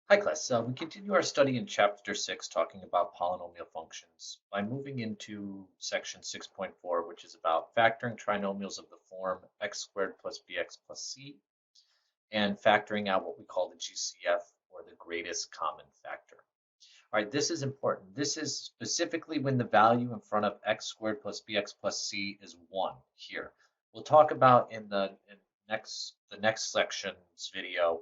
Hi class, we continue our study in chapter 6 talking about polynomial functions by moving into section 6.4, which is about factoring trinomials of the form x squared plus bx plus c and factoring out what we call the GCF, or the greatest common factor. All right, this is important. This is specifically when the value in front of x squared plus bx plus c is 1 here. We'll talk about the next section's video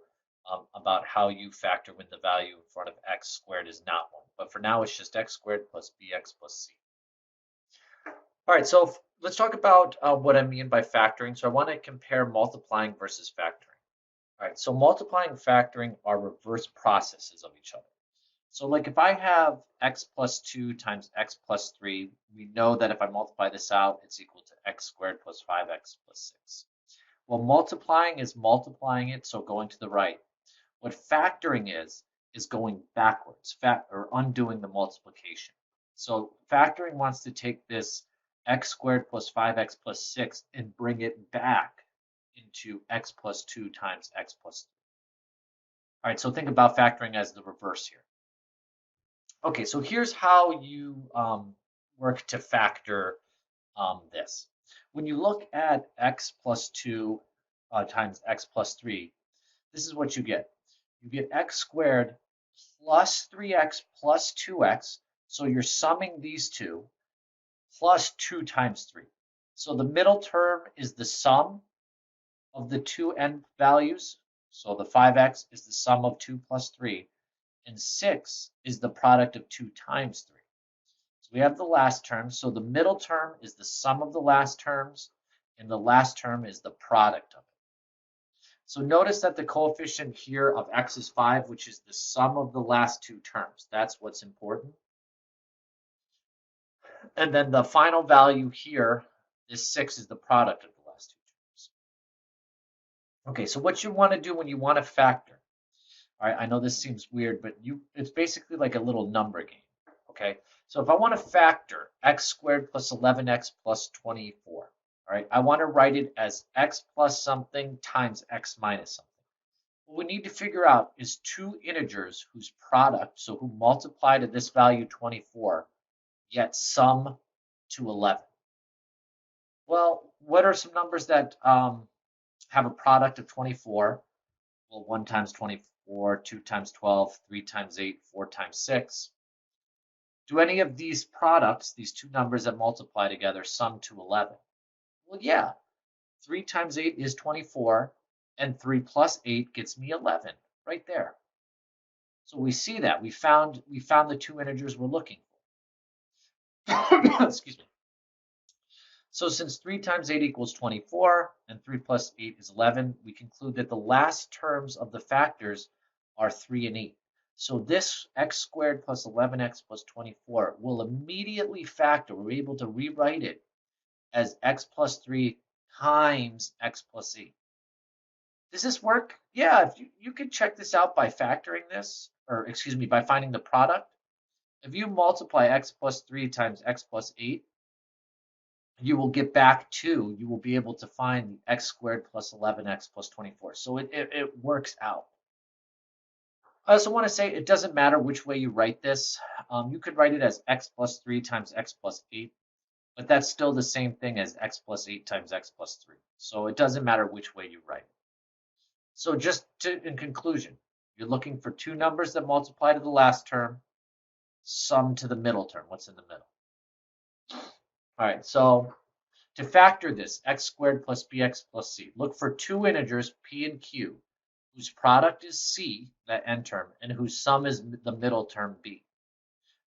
about how you factor when the value in front of x squared is not 1. But for now, it's just x squared plus bx plus c. All right, so let's talk about what I mean by factoring. So I want to compare multiplying versus factoring. All right, so multiplying and factoring are reverse processes of each other. So like if I have x plus 2 times x plus 3, we know that if I multiply this out, it's equal to x squared plus 5x plus 6. Well, multiplying is multiplying it, so going to the right. What factoring is going backwards, or undoing the multiplication. So factoring wants to take this x squared plus 5x plus 6 and bring it back into x plus 2 times x plus 3. All right, so think about factoring as the reverse here. Okay, so here's how you work to factor this. When you look at x plus 2 times x plus 3, this is what you get. You get x squared plus 3x plus 2x. So you're summing these two plus 2 times 3. So the middle term is the sum of the two end values. So the 5x is the sum of 2 plus 3. And 6 is the product of 2 times 3. So we have the last term. So the middle term is the sum of the last terms, and the last term is the product of it. So notice that the coefficient here of x is 5, which is the sum of the last two terms. That's what's important. And then the final value here, this 6, is the product of the last two terms. Okay, so what you want to do when you want to factor. All right, I know this seems weird, but it's basically like a little number game. Okay, so if I want to factor x squared plus 11x plus 24, all right, I want to write it as x plus something times x minus something. What we need to figure out is two integers whose product, so who multiply to this value 24, yet sum to 11. Well, what are some numbers that have a product of 24? Well, 1 times 24, 2 times 12, 3 times 8, 4 times 6. Do any of these products, these two numbers that multiply together, sum to 11? Well, yeah. 3 times 8 is 24, and 3 plus 8 gets me 11, right there. So we see that. We found the two integers we're looking for. Excuse me. So since 3 times 8 equals 24, and 3 plus 8 is 11, we conclude that the last terms of the factors are 3 and 8. So this x squared plus 11x plus 24 will immediately factor. We're able to rewrite it as x plus 3 times x plus 8. Does this work? Yeah, if you could check this out by factoring this, or excuse me, by finding the product. If you multiply x plus 3 times x plus 8, you will get back to, you will be able to find the x squared plus 11x plus 24. So it works out. I also want to say it doesn't matter which way you write this. You could write it as x plus 3 times x plus 8, but that's still the same thing as x plus 8 times x plus 3. So it doesn't matter which way you write it. So just in conclusion, you're looking for two numbers that multiply to the last term, sum to the middle term. What's in the middle? All right, so to factor this, x squared plus bx plus c, look for two integers, p and q, whose product is c, that end term, and whose sum is the middle term, b.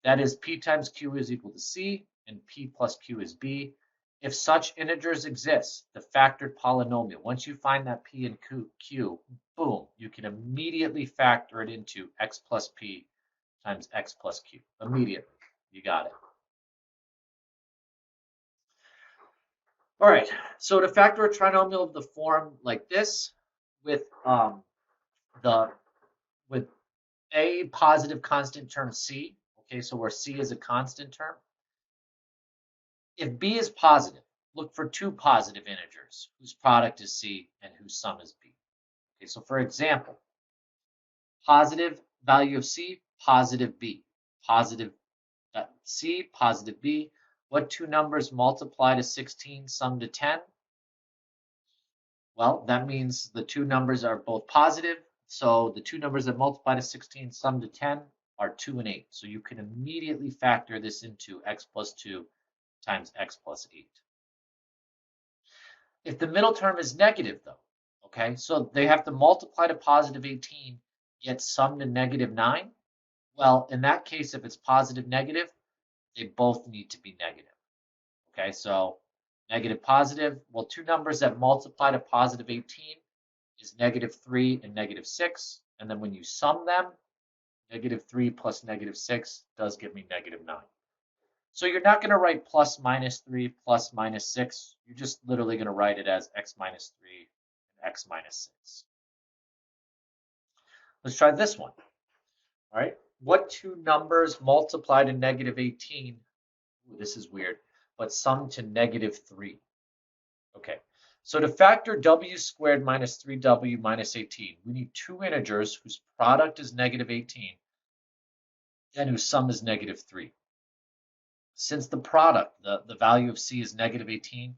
That is, p times q is equal to c, and p plus q is b. If such integers exist, the factored polynomial, once you find that p and q, boom, you can immediately factor it into x plus p times x plus q. Immediately. You got it. All right, so to factor a trinomial of the form like this with with a positive constant term c, okay, so where c is a constant term. If b is positive, look for two positive integers whose product is c and whose sum is b. Okay, so for example, positive value of C, positive B. Positive C, positive B. What two numbers multiply to 16, sum to 10? Well, that means the two numbers are both positive. So the two numbers that multiply to 16, sum to 10 are 2 and 8. So you can immediately factor this into x plus 2 times x plus 8. If the middle term is negative, though, okay, so they have to multiply to positive 18, yet sum to negative 9. Well, in that case, if it's positive negative, they both need to be negative. Okay, so negative positive, well, two numbers that multiply to positive 18 is negative 3 and negative 6. And then when you sum them, negative 3 plus negative 6 does give me negative 9. So you're not going to write plus minus 3 plus minus 6. You're just literally going to write it as x minus 3 and x minus 6. Let's try this one. All right. What two numbers multiply to negative 18? Ooh, this is weird, but sum to negative 3. Okay. So to factor w squared minus 3w minus 18, we need two integers whose product is negative 18 and whose sum is negative 3. Since the product, the value of c is negative 18,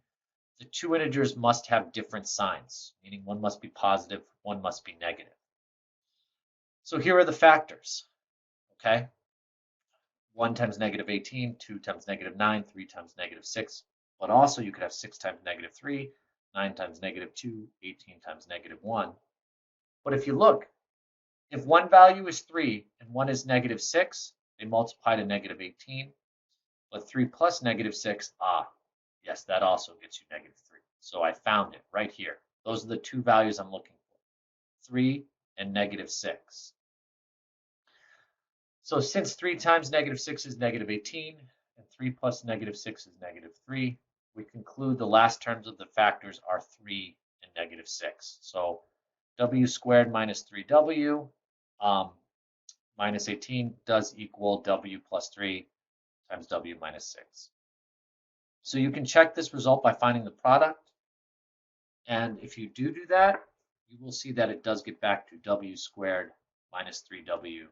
the two integers must have different signs, meaning one must be positive, one must be negative. So here are the factors, okay? 1 times negative 18, 2 times negative 9, 3 times negative 6. But also you could have 6 times negative 3, 9 times negative 2, 18 times negative 1. But if you look, if one value is 3 and one is negative 6, they multiply to negative 18. But 3 plus negative 6, yes, that also gets you negative 3. So I found it right here. Those are the two values I'm looking for, 3 and negative 6. So since 3 times negative 6 is negative 18, and 3 plus negative 6 is negative 3, we conclude the last terms of the factors are 3 and negative 6. So w squared minus 3w minus 18 does equal w plus 3 times w minus 6. So you can check this result by finding the product. And if you do that, you will see that it does get back to w squared minus 3w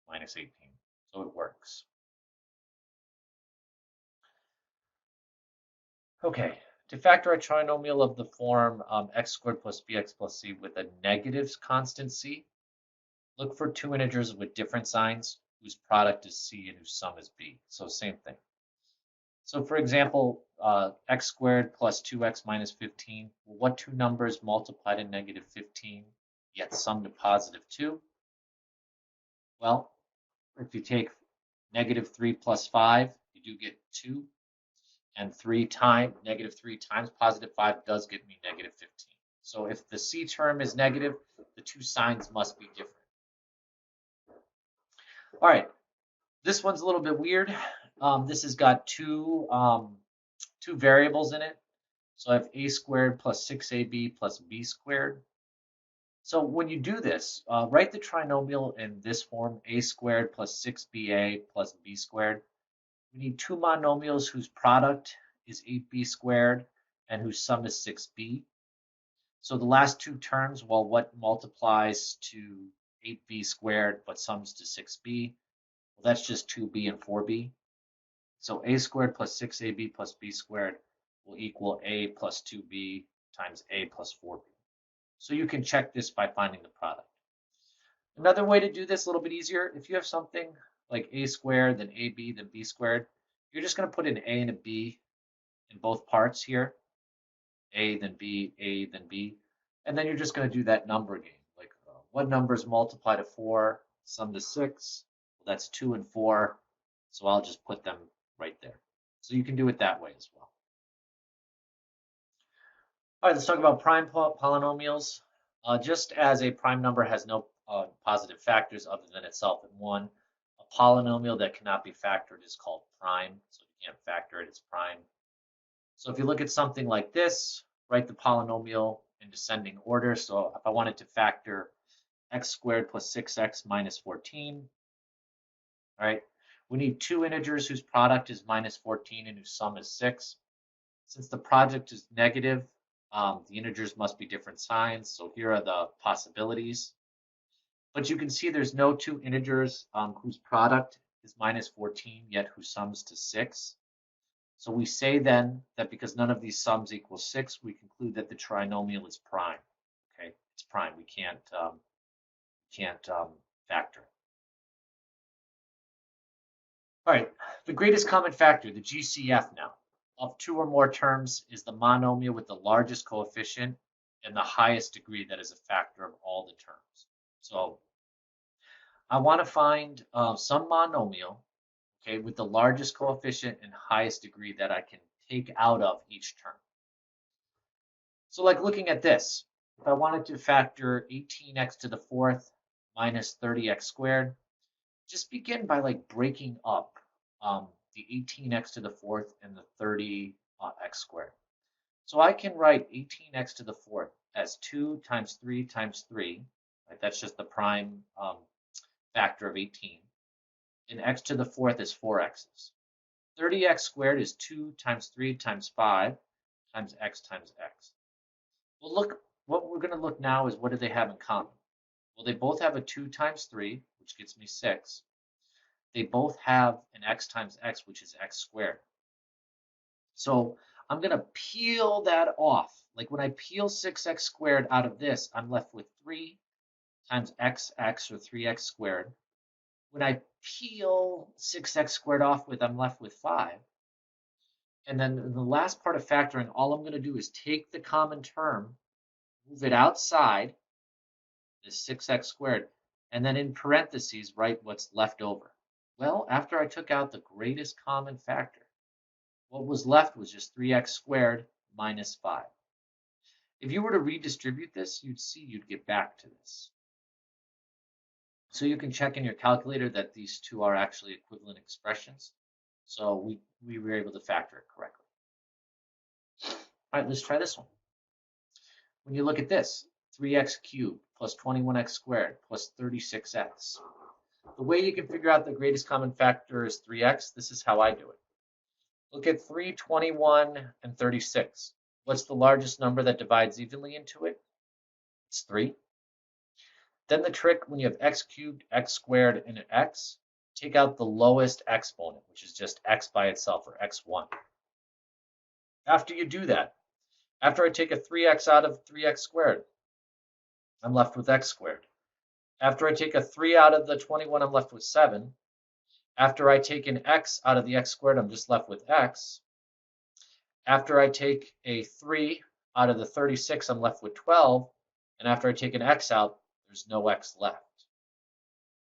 minus 18. So it works. Okay, to factor a trinomial of the form x squared plus bx plus c with a negative constant c, look for two integers with different signs whose product is c and whose sum is b. So same thing. So for example, x squared plus 2x minus 15, well, what two numbers multiply to negative 15 yet sum to positive 2? Well, if you take negative 3 plus 5, you do get 2. And negative 3 times positive 5 does give me negative 15. So if the c term is negative, the two signs must be different. All right, this one's a little bit weird. This has got two variables in it. So I have a squared plus 6ab plus b squared. So when you do this, write the trinomial in this form, a squared plus 6ba plus b squared. We need two monomials whose product is 8b squared and whose sum is 6b. So the last two terms, well, what multiplies to 8b squared but sums to 6b? Well, that's just 2b and 4b. So a squared plus 6ab plus b squared will equal a plus 2b times a plus 4b. So you can check this by finding the product. Another way to do this a little bit easier, if you have something like a squared, then ab, then b squared, you're just going to put an a and a b in both parts here. A, then b, and then you're just going to do that number game. Like what numbers multiply to 4, sum to 6? Well, that's 2 and 4, so I'll just put them right there. So you can do it that way as well. All right, let's talk about prime polynomials. Just as a prime number has no positive factors other than itself and 1, a polynomial that cannot be factored is called prime. So you can't factor it, it's prime. So if you look at something like this, write the polynomial in descending order. So if I wanted to factor x squared plus 6x minus 14, all right, we need two integers whose product is minus 14 and whose sum is 6. Since the product is negative, the integers must be different signs. So here are the possibilities. But you can see there's no two integers whose product is minus 14, yet whose sums to 6. So we say then that because none of these sums equal 6, we conclude that the trinomial is prime. Okay, it's prime. We can't factor it. All right, the greatest common factor, the GCF now, of two or more terms is the monomial with the largest coefficient and the highest degree that is a factor of all the terms. So I want to find some monomial, okay, with the largest coefficient and highest degree that I can take out of each term. So like looking at this, if I wanted to factor 18x to the fourth minus 30x squared, just begin by like breaking up the 18x to the fourth and the 30x squared. So I can write 18x to the fourth as 2 times 3 times 3. Right? That's just the prime factor of 18. And x to the fourth is 4x's. 30x squared is 2 times 3 times 5 times x times x. Well, look, what we're going to look now is what do they have in common? Well, they both have a 2 times 3, which gets me 6. They both have an x times x, which is x squared. So I'm going to peel that off. Like when I peel 6x squared out of this, I'm left with 3 times xx or 3x squared. When I peel 6x squared off with, I'm left with 5. And then in the last part of factoring, all I'm going to do is take the common term, move it outside, this 6x squared, and then in parentheses, write what's left over. Well, after I took out the greatest common factor, what was left was just 3x squared minus 5. If you were to redistribute this, you'd see you'd get back to this. So you can check in your calculator that these two are actually equivalent expressions. So we were able to factor it correctly. All right, let's try this one. When you look at this, 3x cubed plus 21x squared plus 36x. The way you can figure out the greatest common factor is 3x. This is how I do it. Look at 3, 21, and 36. What's the largest number that divides evenly into it? It's 3. Then the trick, when you have x cubed, x squared, and an x, take out the lowest exponent, which is just x by itself, or x1. After you do that, after I take a 3x out of 3x squared, I'm left with x squared. After I take a 3 out of the 21, I'm left with 7. After I take an x out of the x squared, I'm just left with x. After I take a 3 out of the 36, I'm left with 12. And after I take an x out, there's no x left.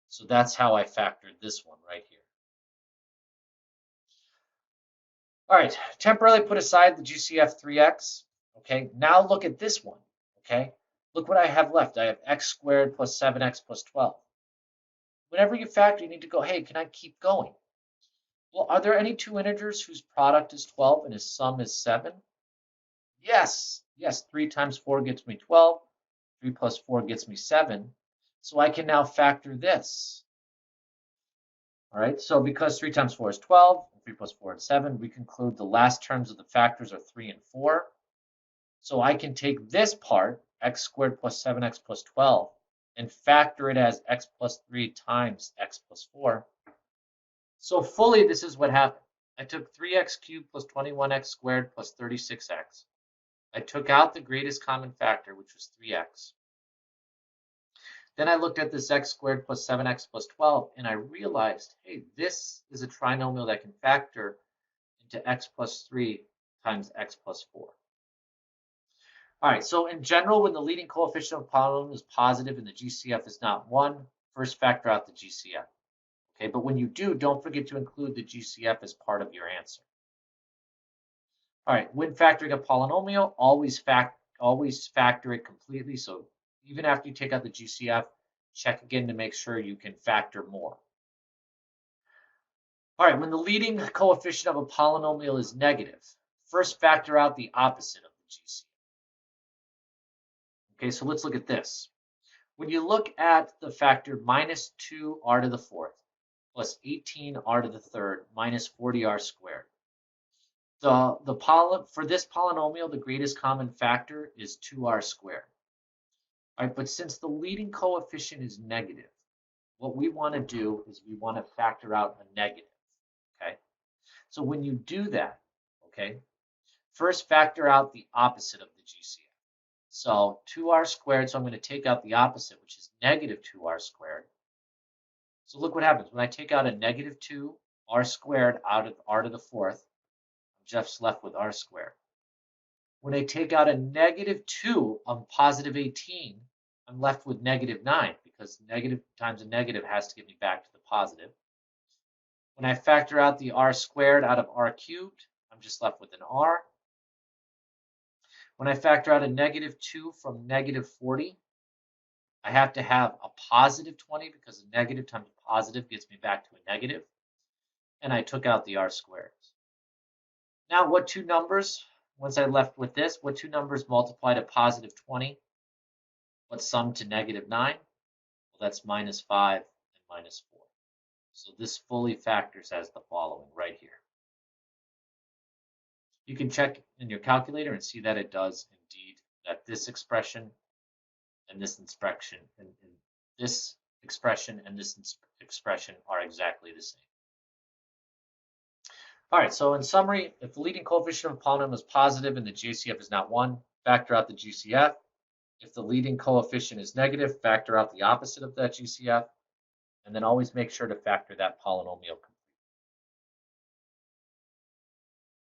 So that's how I factored this one right here. All right, temporarily put aside the GCF 3x. Okay, now look at this one. Okay, look what I have left. I have x squared plus 7x plus 12. Whenever you factor, you need to go, hey, can I keep going? Well, are there any two integers whose product is 12 and his sum is 7? Yes. Yes, 3 times 4 gets me 12. 3 plus 4 gets me 7. So I can now factor this. All right, so because 3 times 4 is 12, and 3 plus 4 is 7, we conclude the last terms of the factors are 3 and 4. So I can take this part, x squared plus 7x plus 12, and factor it as x plus 3 times x plus 4. So fully, this is what happened. I took 3x cubed plus 21x squared plus 36x. I took out the greatest common factor, which was 3x. Then I looked at this x squared plus 7x plus 12, and I realized, hey, this is a trinomial that can factor into x plus 3 times x plus 4. All right, so in general, when the leading coefficient of a polynomial is positive and the GCF is not 1, first factor out the GCF. Okay, but when you do, don't forget to include the GCF as part of your answer. All right, when factoring a polynomial, always factor it completely. So even after you take out the GCF, check again to make sure you can factor more. All right, when the leading coefficient of a polynomial is negative, first factor out the opposite of the GCF. Okay, so let's look at this. When you look at the factor minus 2r to the fourth plus 18r to the third minus 40r squared, for this polynomial, the greatest common factor is 2r squared. All right, but since the leading coefficient is negative, what we want to do is we want to factor out a negative, okay? So when you do that, okay, first factor out the opposite of the GCF. So 2r squared, so I'm going to take out the opposite, which is negative 2r squared. So look what happens. When I take out a negative 2r squared out of r to the fourth, I'm just left with r squared. When I take out a negative 2 on positive 18, I'm left with negative 9 because negative times a negative has to get me back to the positive. When I factor out the r squared out of r cubed, I'm just left with an r. When I factor out a negative 2 from negative 40, I have to have a positive 20 because a negative times a positive gets me back to a negative. And I took out the r squareds. Now, what two numbers, once I left with this, what two numbers multiply to positive 20? What sum to negative 9? Well, that's minus 5 and minus 4. So this fully factors as the following right here. You can check in your calculator and see that it does indeed, that this expression and this expression and this expression and this expression are exactly the same. All right, so in summary, if the leading coefficient of a polynomial is positive and the GCF is not 1, factor out the GCF. If the leading coefficient is negative, factor out the opposite of that GCF. And then always make sure to factor that polynomial